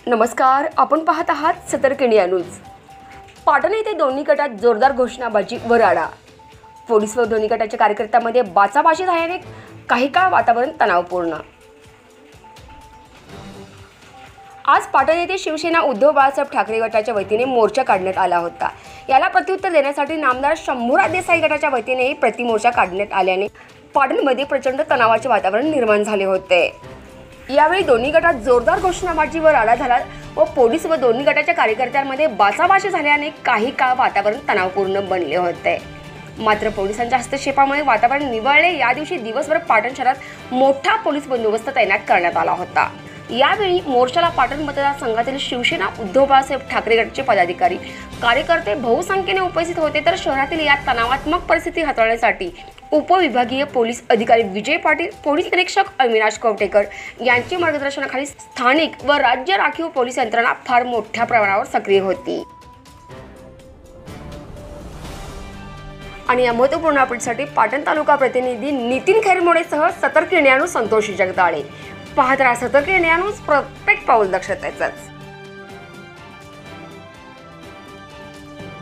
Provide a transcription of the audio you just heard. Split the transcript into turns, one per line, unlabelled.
नमस्कार, आपण पाहत आहात सतर्क इंडिया न्यूज। पाटण येथे दोन्ही गटात जोरदार घोषणाबाजी व राडा। पोलीस व दोन्ही गटाच्या कार्यकर्त्यांमध्ये बाचाबाची झाल्याने काही काळ वातावरण तणावपूर्ण। आज पाटण येथे शिवसेना उद्धव बाळासाहेब ठाकरे गटाच्या वतीने मोर्चा काढण्यात आला होता। याला प्रत्युत्तर देण्यासाठी नामदार शंभूराज देसाई गटाच्या वतीनेही प्रतिमोर्चा काढण्यात आल्याने पाटणमध्ये प्रचंड तणावाचे वातावरण निर्माण झाले होते। यावेळी दोन्ही गटात जोरदार घोषणाबाजी व राडा झाला व पोलीस व दोन्ही गटाच्या कार्यकर्त्यांमध्ये बाचाबाची झाल्याने काही काळ वातावरण तणावपूर्ण बनले होते। मात्र पोलिसांच्या हस्तक्षेपामुळे वातावरण निवळले। या दिवशी दिवसभर पाटण शहरात मोठा पोलीस बंदोबस्त तैनात करण्यात आला होता। यावेळी मोर्चाला पाटण मतदारसंघातील शिवसेना उद्धव बाळासाहेब ठाकरे गटाचे पदाधिकारी कार्यकर्ते बहुसंख्येने उपस्थित होते। तर शहरातील या तणावात्मक परिस्थिती हाताळण्यासाठी उपविभागीय पोलीस अधिकारी विजय पाटील, पोलीस निरीक्षक अविनाश कवटेकर यांच्या मार्गदर्शनाखाली स्थानिक व राज्य राखीव पोलीस यंत्रणा फार मोठ्या प्रमाणावर सक्रिय होती। आणि या महत्त्वपूर्ण अपडेटसाठी पाटण तालुका प्रतिनिधी नितीन खैरमोडेसह सतर्क इंडिया न्यूज संतोष जगदाळे। पाहत राहा सतर्क इंडिया न्यूज, प्रत्येक पाऊल दक्षतेच।